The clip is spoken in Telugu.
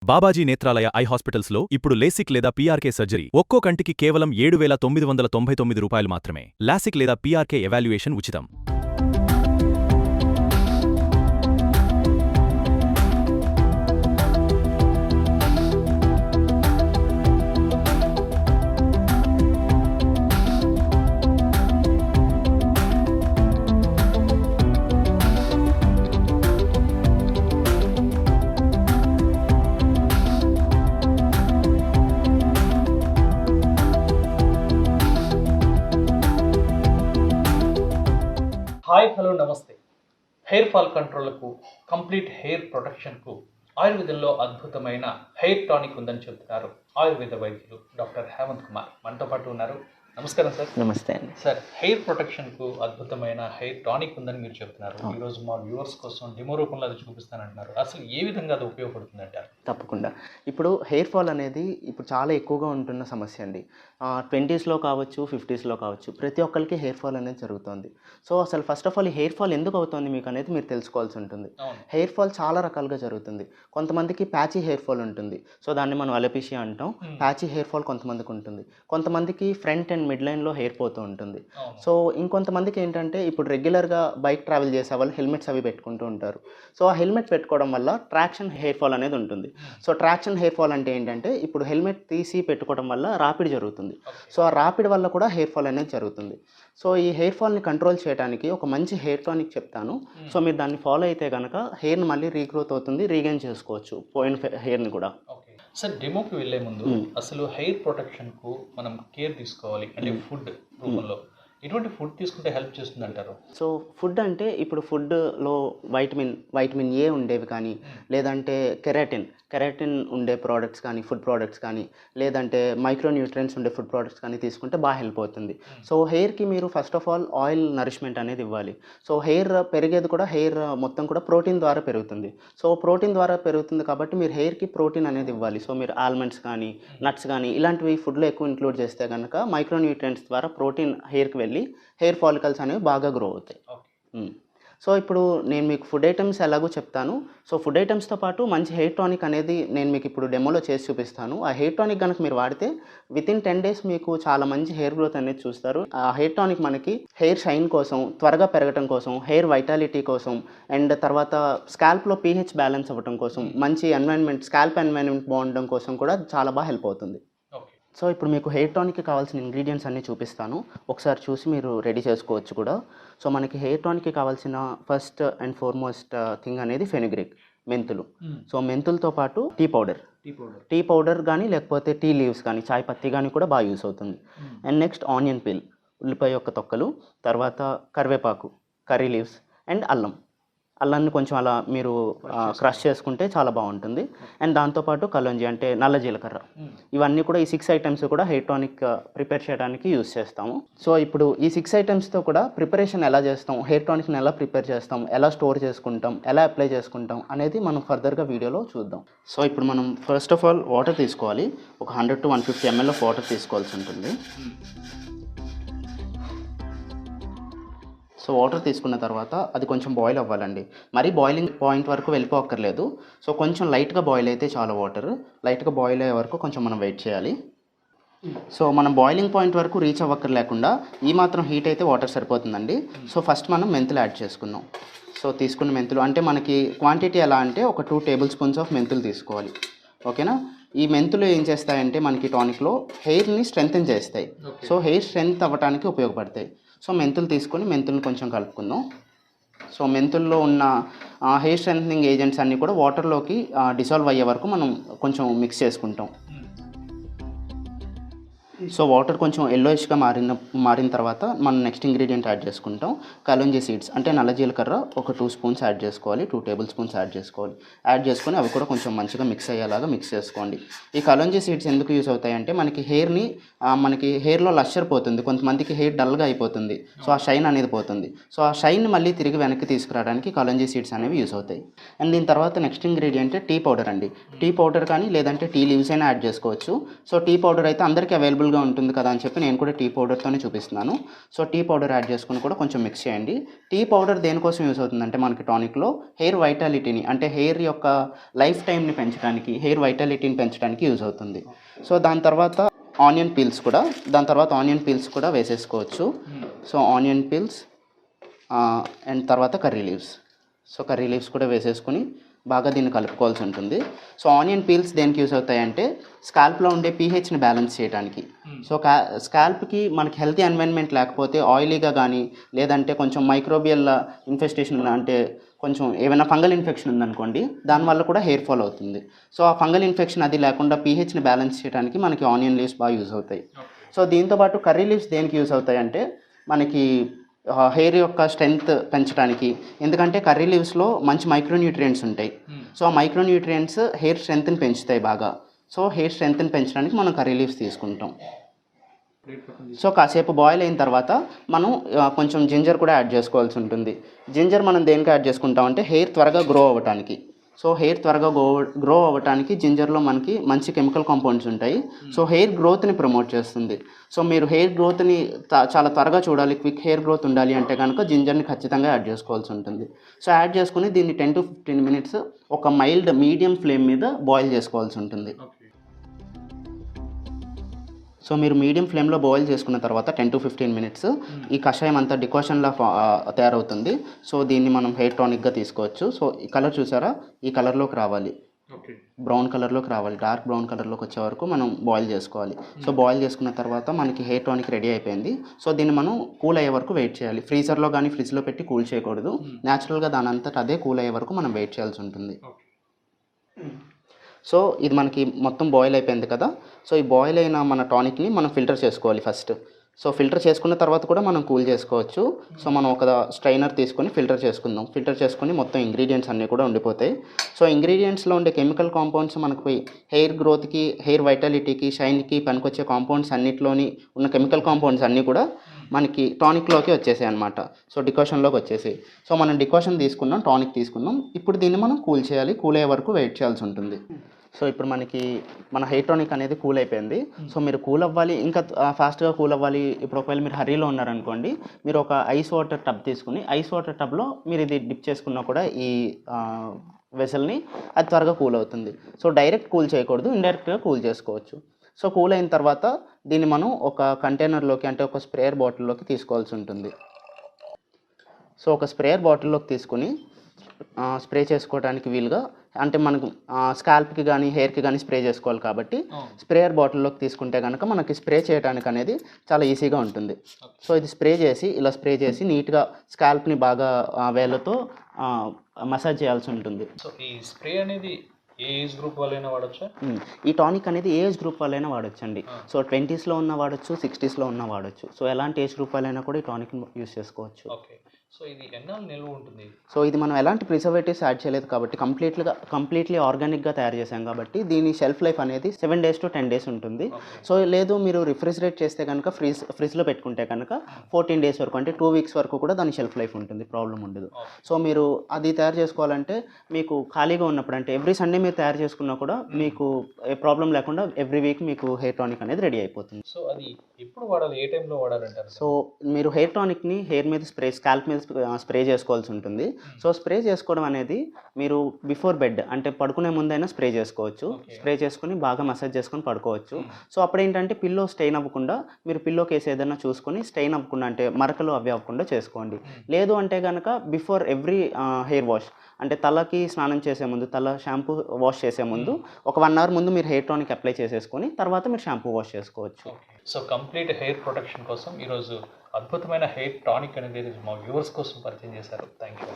బాబాజీ నేత్రాలయ ఐ హాస్పిటల్స్లో ఇప్పుడు లేసిక్ లేదా పీఆర్కే సర్జరీ ఒక్కో కంటికి కేవలం 7,999 రూపాయలు మాత్రమే. లాసిక్ లేదా పీఆర్కే ఎవాల్యుయేషన్ ఉచితం. హాయ్ హలో నమస్తే. హెయిర్ ఫాల్ కంట్రోల్కు కంప్లీట్ హెయిర్ ప్రొటెక్షన్కు ఆయుర్వేదంలో అద్భుతమైన హెయిర్ టానిక్ ఉందని చెబుతున్నారు ఆయుర్వేద వైద్యులు డాక్టర్ హేమంత్ కుమార్ మనతో పాటు ఉన్నారు. నమస్కారం సార్. నమస్తే అండి. సార్, హెయిర్ ప్రొటెక్షన్కు అద్భుతమైన హెయిర్ టానిక్ ఉందని మీరు చెప్తున్నారు. ఈరోజు మా వ్యూవర్స్ కోసం డెమో రూపంలో అది చూపిస్తానంటున్నారు. అసలు ఏ విధంగా అది ఉపయోగపడుతుంది అంటారు? తప్పకుండా. ఇప్పుడు హెయిర్ ఫాల్ అనేది ఇప్పుడు చాలా ఎక్కువగా ఉంటున్న సమస్య అండి. 20స్లో కావచ్చు, 50స్లో కావచ్చు, ప్రతి ఒక్కరికి హెయిర్ ఫాల్ అనేది జరుగుతుంది. సో అసలు ఫస్ట్ ఆఫ్ ఆల్ ఈ హెయిర్ ఫాల్ ఎందుకు అవుతుంది మీకు అనేది మీరు తెలుసుకోవాల్సి ఉంటుంది. హెయిర్ ఫాల్ చాలా రకాలుగా జరుగుతుంది. కొంతమందికి ప్యాచీ హెయిర్ ఫాల్ ఉంటుంది. సో దాన్ని మనం అలోపేషియా అంటాం. ప్యాచీ హెయిర్ ఫాల్ కొంతమందికి ఉంటుంది. కొంతమందికి ఫ్రంట్ అండ్ మిడ్ లైన్లో హెయిర్ పోతూ ఉంటుంది. సో ఇంకొంతమందికి ఏంటంటే ఇప్పుడు రెగ్యులర్గా బైక్ ట్రావెల్ చేసే వాళ్ళు హెల్మెట్స్ అవి పెట్టుకుంటూ ఉంటారు. సో ఆ హెల్మెట్ పెట్టుకోవడం వల్ల ట్రాక్షన్ హెయిర్ ఫాల్ అనేది ఉంటుంది. సో ట్రాక్షన్ హెయిర్ ఫాల్ అంటే ఏంటంటే ఇప్పుడు హెల్మెట్ తీసి పెట్టుకోవడం వల్ల రాపిడ్ జరుగుతుంది. సో ఆ రాపిడ్ వల్ల కూడా హెయిర్ ఫాల్ అనేది జరుగుతుంది. సో ఈ హెయిర్ ఫాల్ని కంట్రోల్ చేయడానికి ఒక మంచి హెయిర్ టానిక్ చెప్తాను. సో మీరు దాన్ని ఫాలో అయితే కనుక హెయిర్ని మళ్ళీ రీగ్రోత్ అవుతుంది, రీగైన్ చేసుకోవచ్చు పోయిన హెయిర్ని కూడా. సార్, డెమోకి వెళ్ళే ముందు అసలు హెయిర్ ప్రొటెక్షన్కు మనం కేర్ తీసుకోవాలి అంటే ఫుడ్ రూపంలో ఎటువంటి ఫుడ్ తీసుకుంటే హెల్ప్ చేస్తుంది అంటారు? సో ఫుడ్ అంటే ఇప్పుడు ఫుడ్లో వైటమిన్ ఏ ఉండేవి కానీ, లేదంటే కెరాటిన్ ఉండే ప్రోడక్ట్స్ కానీ, ఫుడ్ ప్రోడక్ట్స్ కానీ, లేదంటే మైక్రోన్యూట్రియన్స్ ఉండే ఫుడ్ ప్రోడక్ట్స్ కానీ తీసుకుంటే బాగా హెల్ప్ అవుతుంది. సో హెయిర్కి మీరు first of all oil nourishment అనేది ఇవ్వాలి. సో హెయిర్ పెరిగేది కూడా హెయిర్ మొత్తం కూడా ప్రోటీన్ ద్వారా పెరుగుతుంది. సో ప్రోటీన్ ద్వారా పెరుగుతుంది కాబట్టి మీరు హెయిర్కి ప్రోటీన్ అనేది ఇవ్వాలి. సో మీరు ఆల్మండ్స్ కానీ, నట్స్ కానీ ఇలాంటివి ఫుడ్లో ఎక్కువ ఇంక్లూడ్ చేస్తే కనుక మైక్రోన్యూట్రియన్స్ ద్వారా ప్రోటీన్ హెయిర్కి వెళ్ళి హెయిర్ ఫాలికల్స్ అనేవి బాగా గ్రో అవుతాయి. సో ఇప్పుడు నేను మీకు ఫుడ్ ఐటమ్స్ ఎలాగో చెప్తాను. సో ఫుడ్ ఐటమ్స్తో పాటు మంచి హెయిర్ టానిక్ అనేది నేను మీకు ఇప్పుడు డెమోలో చేసి చూపిస్తాను. ఆ హెయిర్ టానిక్ కనుక మీరు వాడితే వితిన్ 10 days మీకు చాలా మంచి హెయిర్ గ్రోత్ అనేది చూస్తారు. ఆ హెయిర్ టానిక్ మనకి హెయిర్ షైన్ కోసం, త్వరగా పెరగటం కోసం, హెయిర్ వైటాలిటీ కోసం, అండ్ తర్వాత స్కాల్ప్లో pH బ్యాలెన్స్ అవ్వడం కోసం, మంచి స్కాల్ప్ ఎన్వైరన్మెంట్ బాగుండడం కోసం కూడా చాలా బాగా హెల్ప్ అవుతుంది. సో ఇప్పుడు మీకు హెయిర్ టానిక్కి కావాల్సిన ఇంగ్రీడియంట్స్ అన్నీ చూపిస్తాను. ఒకసారి చూసి మీరు రెడీ చేసుకోవచ్చు కూడా. సో మనకి హెయిర్ టానిక్కి కావాల్సిన ఫస్ట్ అండ్ ఫార్మోస్ట్ థింగ్ అనేది ఫెనుగ్రీక్, మెంతులు. సో మెంతులతో పాటు టీ పౌడర్ కానీ, లేకపోతే టీ లీవ్స్ కానీ, చాయ్ పత్తి కానీ కూడా బాగా యూస్ అవుతుంది. అండ్ నెక్స్ట్ ఆనియన్ పీల్, ఉల్లిపాయ యొక్క తొక్కలు, తర్వాత కరివేపాకు, కర్రీ లీవ్స్, అండ్ అల్లాన్ని కొంచెం అలా మీరు క్రష్ చేసుకుంటే చాలా బాగుంటుంది. అండ్ దాంతోపాటు కలోంజీ అంటే నల్ల జీలకర్ర, ఇవన్నీ కూడా ఈ 6 items కూడా హెయిర్ టానిక్ ప్రిపేర్ చేయడానికి యూస్ చేస్తాము. సో ఇప్పుడు ఈ 6 itemsతో కూడా ప్రిపరేషన్ ఎలా చేస్తాం, హెయిర్ టానిక్ని ఎలా ప్రిపేర్ చేస్తాం, ఎలా స్టోర్ చేసుకుంటాం, ఎలా అప్లై చేసుకుంటాం అనేది మనం ఫర్దర్గా వీడియోలో చూద్దాం. సో ఇప్పుడు మనం ఫస్ట్ ఆఫ్ ఆల్ వాటర్ తీసుకోవాలి. ఒక 100 to 150 ml ఆఫ్ వాటర్ తీసుకోవాల్సి ఉంటుంది. సో వాటర్ తీసుకున్న తర్వాత అది కొంచెం బాయిల్ అవ్వాలండి. మరీ బాయిలింగ్ పాయింట్ వరకు వెళ్ళిపోక్కర్లేదు. సో కొంచెం లైట్గా బాయిల్ అయితే చాలా వాటర్ లైట్గా బాయిల్ అయ్యే వరకు కొంచెం మనం వెయిట్ చేయాలి. సో మనం బాయిలింగ్ పాయింట్ వరకు రీచ్ అవ్వక్కర్లేకుండా ఈ మాత్రం హీట్ అయితే వాటర్ సరిపోతుందండి. సో ఫస్ట్ మనం మెంతులు యాడ్ చేసుకుందాం. సో తీసుకున్న మెంతులు అంటే మనకి క్వాంటిటీ ఎలా అంటే ఒక 2 tablespoons ఆఫ్ మెంతులు తీసుకోవాలి. ఓకేనా? ఈ మెంతులు ఏం చేస్తాయంటే మనకి టానిక్లో హెయిర్ని స్ట్రెంగ్తెన్ చేస్తాయి. సో హెయిర్ స్ట్రెంగ్త్ అవ్వడానికి ఉపయోగపడతాయి. సో మెంతులు తీసుకొని మెంతులను కొంచెం కలుపుకుందాం. సో మెంతుల్లో ఉన్న హెయిర్ స్ట్రెంథనింగ్ ఏజెంట్స్ అన్నీ కూడా వాటర్లోకి డిసాల్వ్ అయ్యే వరకు మనం కొంచెం మిక్స్ చేసుకుంటాం. సో వాటర్ కొంచెం ఎల్లోయిష్గా మారిన తర్వాత మనం నెక్స్ట్ ఇంగ్రీడియంట్ యాడ్ చేసుకుంటాం. కలోంజీ సీడ్స్ అంటే నల్ల జీలకర్ర ఒక 2 spoons యాడ్ చేసుకోవాలి. 2 tablespoons యాడ్ చేసుకోవాలి. యాడ్ చేసుకొని అవి కూడా కొంచెం మంచిగా మిక్స్ అయ్యేలాగా మిక్స్ చేసుకోండి. ఈ కలోంజీ సీడ్స్ ఎందుకు యూస్ అవుతాయంటే మనకి హెయిర్లో లషర్ పోతుంది, కొంతమందికి హెయిర్ డల్గా అయిపోతుంది. సో ఆ షైన్ అనేది పోతుంది. సో ఆ షైన్ మళ్ళీ తిరిగి వెనక్కి తీసుకురావడానికి కలోంజీ సీడ్స్ అనేవి యూస్ అవుతాయి. అండ్ దీని తర్వాత నెక్స్ట్ ఇంగ్రీడియంట్ టీ పౌడర్ అండి. టీ పౌడర్ కానీ లేదంటే టీ లీవ్స్ అయినా యాడ్ చేసుకోవచ్చు. సో టీ పౌడర్ అయితే అందరికీ అవైలబుల్ సింపుల్గా ఉంటుంది కదా అని చెప్పి నేను కూడా టీ పౌడర్తోనే చూపిస్తున్నాను. సో టీ పౌడర్ యాడ్ చేసుకుని కూడా కొంచెం మిక్స్ చేయండి. టీ పౌడర్ దేనికోసం యూస్ అవుతుందంటే మనకి టానిక్లో హెయిర్ వైటాలిటీని అంటే హెయిర్ యొక్క లైఫ్ టైంని పెంచడానికి, హెయిర్ వైటాలిటీని పెంచడానికి యూజ్ అవుతుంది. సో దాని తర్వాత ఆనియన్ పీల్స్ కూడా వేసేసుకోవచ్చు. సో ఆనియన్ పీల్స్ అండ్ తర్వాత కర్రీ లీవ్స్ కూడా వేసేసుకుని బాగా దీన్ని కలుపుకోవాల్సి ఉంటుంది. సో ఆనియన్ పీల్స్ దేనికి యూస్ అవుతాయంటే స్కాల్ప్లో ఉండే పీహెచ్ని బ్యాలెన్స్ చేయడానికి. సో స్కాల్ప్కి మనకి హెల్తీ ఎన్వైరన్మెంట్ లేకపోతే ఆయిలీగా కానీ లేదంటే కొంచెం మైక్రోబియల్ ఇన్ఫెస్టేషన్ అంటే కొంచెం ఏమైనా ఫంగల్ ఇన్ఫెక్షన్ ఉందనుకోండి, దానివల్ల కూడా హెయిర్ ఫాల్ అవుతుంది. సో ఆ ఫంగల్ ఇన్ఫెక్షన్ అది లేకుండా పీహెచ్ని బ్యాలెన్స్ చేయడానికి మనకి ఆనియన్ లీవ్స్ బాగా యూజ్ అవుతాయి. సో దీంతోపాటు కర్రీ లీవ్స్ దేనికి యూజ్ అవుతాయి అంటే మనకి హెయిర్ యొక్క స్ట్రెంగ్త్ పెంచడానికి. ఎందుకంటే కర్రీ లీవ్స్లో మంచి మైక్రోన్యూట్రియంట్స్ ఉంటాయి. సో ఆ మైక్రోన్యూట్రియంట్స్ హెయిర్ స్ట్రెంగ్త్ని పెంచుతాయి బాగా. సో హెయిర్ స్ట్రెంగ్త్ని పెంచడానికి మనం కర్రీ లీవ్స్ తీసుకుంటాం. సో కాసేపు బాయిల్ అయిన తర్వాత మనం కొంచెం జింజర్ కూడా యాడ్ చేసుకోవాల్సి ఉంటుంది. జింజర్ మనం దేనికి యాడ్ చేసుకుంటాం అంటే హెయిర్ త్వరగా గ్రో అవ్వడానికి. సో హెయిర్ త్వరగా గ్రో అవ్వడానికి జింజర్లో మనకి మంచి కెమికల్ కాంపౌండ్స్ ఉంటాయి. సో హెయిర్ గ్రోత్ని ప్రమోట్ చేస్తుంది. సో మీరు హెయిర్ గ్రోత్ని చాలా త్వరగా చూడాలి, క్విక్ హెయిర్ గ్రోత్ ఉండాలి అంటే కనుక జింజర్ని ఖచ్చితంగా యాడ్ చేసుకోవాల్సి ఉంటుంది. సో యాడ్ చేసుకుని దీన్ని 10 to 15 minutes ఒక మీడియం ఫ్లేమ్ మీద బాయిల్ చేసుకోవాల్సి ఉంటుంది. సో మీరు మీడియం ఫ్లేమ్లో బాయిల్ చేసుకున్న తర్వాత 10 to 15 minutes ఈ కషాయం అంతా డికాషన్లా తయారవుతుంది. సో దీన్ని మనం హెయిర్ టానిక్గా తీసుకోవచ్చు. సో ఈ కలర్ చూసారా, ఈ కలర్లోకి రావాలి, బ్రౌన్ కలర్లోకి రావాలి. డార్క్ బ్రౌన్ కలర్లోకి వచ్చే వరకు మనం బాయిల్ చేసుకోవాలి. సో బాయిల్ చేసుకున్న తర్వాత మనకి హెయిర్ టానిక్ రెడీ అయిపోయింది. సో దీన్ని మనం కూల్ అయ్యే వరకు వెయిట్ చేయాలి. ఫ్రీజర్లో కానీ ఫ్రిడ్జ్లో పెట్టి కూల్ చేయకూడదు. న్యాచురల్గా దాని అంతటా అదే కూల్ అయ్యే వరకు మనం వెయిట్ చేయాల్సి ఉంటుంది. సో ఇది మనకి మొత్తం బాయిల్ అయిపోయింది కదా. సో ఈ బాయిల్ అయిన మన టానిక్ని మనం ఫిల్టర్ చేసుకోవాలి ఫస్ట్. సో ఫిల్టర్ చేసుకున్న తర్వాత కూడా మనం కూల్ చేసుకోవచ్చు. సో మనం ఒక స్ట్రైనర్ తీసుకొని ఫిల్టర్ చేసుకుందాం. ఫిల్టర్ చేసుకొని మొత్తం ఇంగ్రీడియంట్స్ అన్నీ కూడా ఉండిపోతాయి. సో ఇంగ్రీడియంట్స్లో ఉండే కెమికల్ కాంపౌండ్స్ మనకు హెయిర్ గ్రోత్కి, హెయిర్ వైటాలిటీకి, షైన్కి పనికొచ్చే కాంపౌండ్స్ అన్నిటిలోని ఉన్న కెమికల్ కాంపౌండ్స్ అన్నీ కూడా మనకి టానిక్లోకి వచ్చేసాయి అనమాట. సో డికాషన్లోకి వచ్చేసాయి. సో మనం డికాషన్ తీసుకున్నాం, టానిక్ తీసుకున్నాం. ఇప్పుడు దీన్ని మనం కూల్ చేయాలి. కూల్ అయ్యే వరకు వెయిట్ చేయాల్సి ఉంటుంది. సో ఇప్పుడు మనకి మన హెయిర్ టానిక్ అనేది కూల్ అయిపోయింది. సో మీరు కూల్ అవ్వాలి, ఇంకా ఫాస్ట్గా కూల్ అవ్వాలి. ఇప్పుడు ఒకవేళ మీరు హరీలో ఉన్నారనుకోండి, మీరు ఒక ఐస్ వాటర్ టబ్ తీసుకుని ఐస్ వాటర్ టబ్లో మీరు ఇది డిప్ చేసుకున్నా కూడా ఈ వెసల్ని అది త్వరగా కూల్ అవుతుంది. సో డైరెక్ట్ కూల్ చేయకూడదు, ఇండైరెక్ట్గా కూల్ చేసుకోవచ్చు. సో కూల్ అయిన తర్వాత దీన్ని మనం ఒక కంటైనర్లోకి అంటే ఒక స్ప్రేయర్ బాటిల్లోకి తీసుకోవాల్సి ఉంటుంది. సో ఒక స్ప్రేయర్ బాటిల్లోకి తీసుకుని స్ప్రే చేసుకోవడానికి వీలుగా అంటే మనకు స్కాల్ప్కి కానీ హెయిర్కి కానీ స్ప్రే చేసుకోవాలి కాబట్టి స్ప్రేయర్ బాటిల్లోకి తీసుకుంటే కనుక మనకి స్ప్రే చేయడానికి అనేది చాలా ఈజీగా ఉంటుంది. సో ఇది ఇలా స్ప్రే చేసి నీట్గా స్కాల్ప్ని బాగా వేళ్ళతో మసాజ్ చేయాల్సి ఉంటుంది. సో ఈ స్ప్రే అనేది ఏ ఏజ్ గ్రూప్ వాళ్ళైనా వాడచ్చా? ఈ టానిక్ అనేది ఏ ఏజ్ గ్రూప్ వాళ్ళైనా వాడచ్చండి. సో 20sలో ఉన్న వాడచ్చు, 60sలో ఉన్న వాడచ్చు. సో ఎలాంటి ఏజ్ గ్రూప్ వాళ్ళైనా కూడా ఈ టానిక్ యూస్ చేసుకోవచ్చు. ఓకే. సో ఇది ఎన్నాళ్ళు నిల్వ ఉంటుంది? సో ఇది మనం ఎలాంటి ప్రిజర్వేటివ్స్ యాడ్ చేయలేదు కాబట్టి కంప్లీట్లీ ఆర్గానిక్గా తయారు చేసాం కాబట్టి దీని షెల్ఫ్ లైఫ్ అనేది 7 days to 10 days ఉంటుంది. సో లేదు మీరు రిఫ్రిజిరేట్ చేస్తే కనుక ఫ్రిడ్జ్లో పెట్టుకుంటే కనుక 14 days వరకు అంటే 2 weeks వరకు కూడా దాని షెల్ఫ్ లైఫ్ ఉంటుంది, ప్రాబ్లం ఉండదు. సో మీరు అది తయారు చేసుకోవాలంటే మీకు ఖాళీగా ఉన్నప్పుడు అంటే ఎవ్రీ సండే మీరు తయారు చేసుకున్నా కూడా మీకు ఏ ప్రాబ్లం లేకుండా ఎవ్రీ వీక్ మీకు హెయిర్ టానిక్ అనేది రెడీ అయిపోతుంది. సో అది ఎప్పుడు వాడాలి, ఏ టైంలో వాడాలంటారు? సో మీరు హెయిర్ టానిక్ని హెయిర్ మీద స్కాల్ప్ మీద స్ప్రే చేసుకోవాల్సి ఉంటుంది. సో స్ప్రే చేసుకోవడం అనేది మీరు బిఫోర్ బెడ్ అంటే పడుకునే ముందైనా స్ప్రే చేసుకోవచ్చు. స్ప్రే చేసుకుని బాగా మసాజ్ చేసుకొని పడుకోవచ్చు. సో అప్పుడు ఏంటంటే పిల్లో స్టెయిన్ అవ్వకుండా మీరు పిల్లో కేసు ఏదైనా చూసుకొని స్టెయిన్ అవ్వకుండా అంటే మరకలు అవి అవ్వకుండా చేసుకోండి. లేదు అంటే కనుక బిఫోర్ ఎవ్రీ హెయిర్ వాష్ అంటే తలకి స్నానం చేసే ముందు, తల షాంపూ వాష్ చేసే ముందు ఒక 1 hour ముందు మీరు హెయిర్ టానిక్ అప్లై చేసేసుకొని తర్వాత మీరు షాంపూ వాష్ చేసుకోవచ్చు. సో కంప్లీట్ హెయిర్ ప్రొటెక్షన్ కోసం ఈరోజు అద్భుతమైన హెయిర్ టానిక్ అనేది మా వ్యూవర్స్ కోసం పరిచయం చేశారు. Thank you.